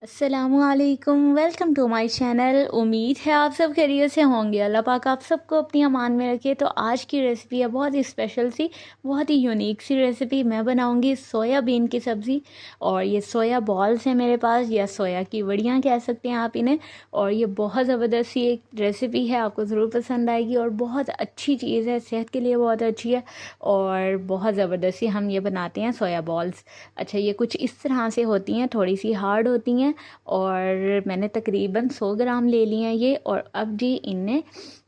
अस्सलामुअलैकुम, welcome to my channel. उम्मीद है आप सब खैरियत से होंगे। अल्लाह पाक आप सबको अपनी अमान में रखे। तो आज की रेसिपी है बहुत ही स्पेशल सी, बहुत ही यूनिक सी रेसिपी। मैं बनाऊंगी सोयाबीन की सब्ज़ी, और ये सोया बॉल्स हैं मेरे पास, या सोया की वड़ियाँ कह सकते हैं आप इन्हें। और ये बहुत ज़बरदस्त सी एक रेसिपी है, आपको ज़रूर पसंद आएगी और बहुत अच्छी चीज़ है, सेहत के लिए बहुत अच्छी है और बहुत ज़बरदस्त सी हम ये बनाते हैं सोया बॉल्स। अच्छा, ये कुछ इस तरह से होती हैं, थोड़ी सी हार्ड होती हैं और मैंने तकरीबन 100 ग्राम ले लिए हैं ये। और अब जी इन्हें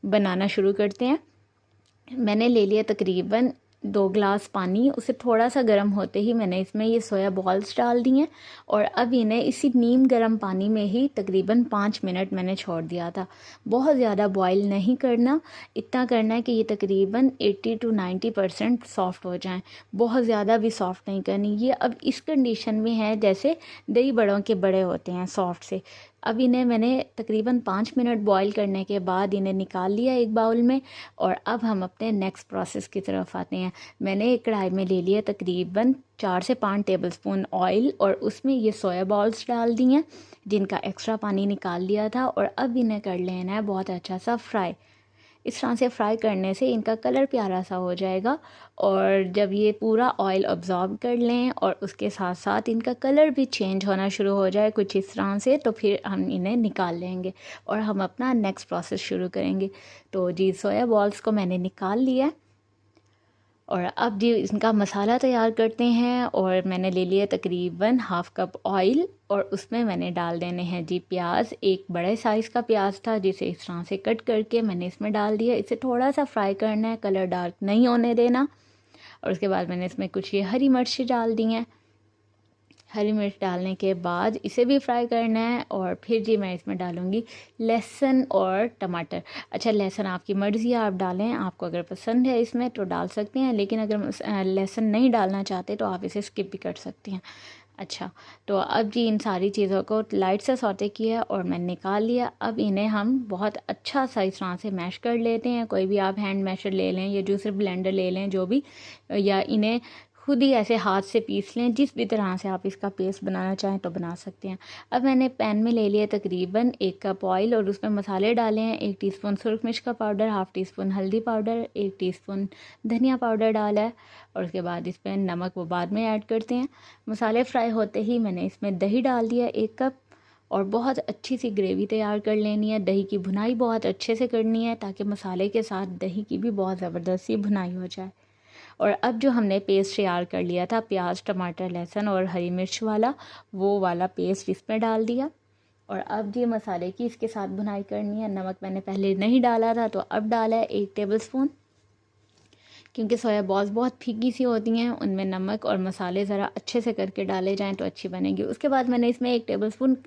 बनाना शुरू करते हैं। मैंने ले लिया तकरीबन 2 गिलास पानी, उसे थोड़ा सा गर्म होते ही मैंने इसमें ये सोया बॉल्स डाल दिए और अब इन्हें इसी नीम गर्म पानी में ही तकरीबन 5 मिनट मैंने छोड़ दिया था। बहुत ज़्यादा बॉईल नहीं करना, इतना करना है कि ये तकरीबन 80 to 90% सॉफ़्ट हो जाएं। बहुत ज़्यादा भी सॉफ़्ट नहीं करनी। ये अब इस कंडीशन में है जैसे दही बड़ों के बड़े होते हैं, सॉफ़्ट से। अब इन्हें मैंने तकरीबन 5 मिनट बॉईल करने के बाद इन्हें निकाल लिया एक बाउल में। और अब हम अपने नेक्स्ट प्रोसेस की तरफ आते हैं। मैंने एक कढ़ाई में ले लिया तकरीबन 4 से 5 टेबलस्पून ऑयल और उसमें ये सोया बॉल्स डाल दी हैं जिनका एक्स्ट्रा पानी निकाल लिया था। और अब इन्हें कर लेना है बहुत अच्छा सा फ्राई। इस तरह से फ्राई करने से इनका कलर प्यारा सा हो जाएगा। और जब ये पूरा ऑयल अब्ज़ॉर्ब कर लें और उसके साथ साथ इनका कलर भी चेंज होना शुरू हो जाए कुछ इस तरह से, तो फिर हम इन्हें निकाल लेंगे और हम अपना नेक्स्ट प्रोसेस शुरू करेंगे। तो जी सोया बॉल्स को मैंने निकाल लिया और अब जी इनका मसाला तैयार करते हैं। और मैंने ले लिया तकरीबन हाफ़ कप ऑयल और उसमें मैंने डाल देने हैं जी प्याज। एक बड़े साइज़ का प्याज था जिसे इस तरह से कट करके मैंने इसमें डाल दिया। इसे थोड़ा सा फ्राई करना है, कलर डार्क नहीं होने देना। और उसके बाद मैंने इसमें कुछ ये हरी मिर्ची डाल दी हैं। हरी मिर्च डालने के बाद इसे भी फ्राई करना है और फिर जी मैं इसमें डालूँगी लहसुन और टमाटर। अच्छा, लहसुन आपकी मर्ज़ी है, आप डालें, आपको अगर पसंद है इसमें तो डाल सकते हैं, लेकिन अगर लहसुन नहीं डालना चाहते तो आप इसे स्किप भी कर सकती हैं। अच्छा, तो अब जी इन सारी चीज़ों को लाइट से सौते किया और मैंने निकाल लिया। अब इन्हें हम बहुत अच्छा सा इस तरह से मैश कर लेते हैं। कोई भी आप हैंड मैशर ले लें या जूसर ब्लेंडर ले लें, जो भी, या इन्हें खुद ही ऐसे हाथ से पीस लें। जिस भी तरह से आप इसका पेस्ट बनाना चाहें तो बना सकते हैं। अब मैंने पैन में ले लिया तकरीबन 1 कप ऑयल और उसमें मसाले डाले हैं। 1 टीस्पून सुरख मिर्च का पाउडर, हाफ़ टी स्पून हल्दी पाउडर, 1 टीस्पून धनिया पाउडर डाला है। और उसके बाद इसमें नमक वो बाद में ऐड करते हैं। मसाले फ्राई होते ही मैंने इसमें दही डाल दिया 1 कप और बहुत अच्छी सी ग्रेवी तैयार कर लेनी है। दही की भुनाई बहुत अच्छे से करनी है ताकि मसाले के साथ दही की भी बहुत ज़बरदस्त सी भुनाई हो जाए। और अब जो हमने पेस्ट तैयार कर लिया था प्याज, टमाटर, लहसुन और हरी मिर्च वाला, वो वाला पेस्ट इसमें डाल दिया। और अब ये मसाले की इसके साथ भुनाई करनी है। नमक मैंने पहले नहीं डाला था तो अब डाला है 1 टेबलस्पून, क्योंकि सोया बॉल्स बहुत फीकी सी होती हैं, उनमें नमक और मसाले ज़रा अच्छे से करके डाले जाएं तो अच्छी बनेगी। उसके बाद मैंने इसमें 1 टेबलस्पून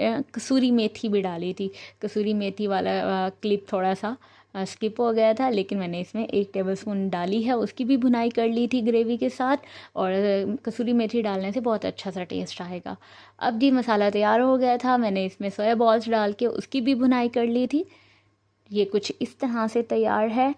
कसूरी मेथी भी डाली थी। कसूरी मेथी वाला क्लिप थोड़ा सा स्किप हो गया था, लेकिन मैंने इसमें 1 टेबलस्पून डाली है, उसकी भी भुनाई कर ली थी ग्रेवी के साथ। और कसूरी मेथी डालने से बहुत अच्छा सा टेस्ट आएगा। अब जी मसाला तैयार हो गया था, मैंने इसमें सोया बॉल्स डाल के उसकी भी भुनाई कर ली थी। ये कुछ इस तरह से तैयार है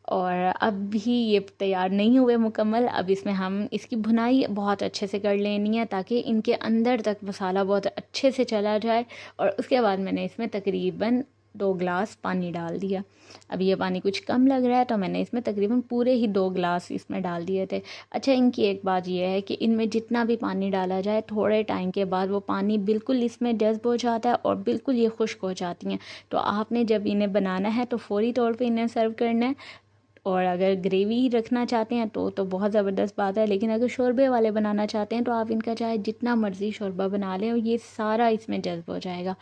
और अब भी ये तैयार नहीं हुए मुकम्मल। अब इसमें हम इसकी भुनाई बहुत अच्छे से कर लेनी है ताकि इनके अंदर तक मसाला बहुत अच्छे से चला जाए। और उसके बाद मैंने इसमें तकरीबन 2 गिलास पानी डाल दिया। अब ये पानी कुछ कम लग रहा है तो मैंने इसमें तकरीबन पूरे ही 2 गिलास इसमें डाल दिए थे। अच्छा, इनकी एक बात ये है कि इनमें जितना भी पानी डाला जाए थोड़े टाइम के बाद वो पानी बिल्कुल इसमें जज़्ब हो जाता है और बिल्कुल ये खुश्क हो जाती हैं। तो आपने जब इन्हें बनाना है तो फ़ौरी तौर पे इन्हें सर्व करना है। और अगर ग्रेवी रखना चाहते हैं तो बहुत ज़बरदस्त बात है, लेकिन अगर शोरबे वाले बनाना चाहते हैं तो आप इनका चाहे जितना मर्ज़ी शोरबा बना लें और ये सारा इसमें जज़्ब हो जाएगा।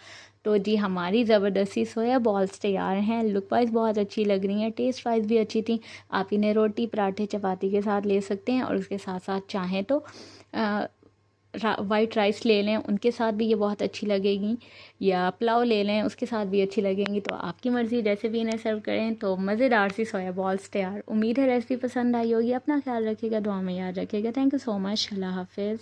तो जी हमारी ज़बरदस्ती सोया बॉल्स तैयार हैं। लुक वाइज बहुत अच्छी लग रही हैं, टेस्ट वाइज भी अच्छी थी। आप इन्हें रोटी, पराठे, चपाती के साथ ले सकते हैं और उसके साथ साथ चाहें तो वाइट राइस ले लें, उनके साथ भी ये बहुत अच्छी लगेगी, या पुलाव ले लें उसके साथ भी अच्छी लगेंगी। तो आपकी मर्ज़ी, जैसे भी इन्हें सर्व करें। तो मज़ेदार सी सोया बॉल्स तैयार। उम्मीद है रेसिपी पसंद आई होगी। अपना ख्याल रखिएगा, दुआ में याद रखिएगा। Thank you so much. Allah हाफिज़।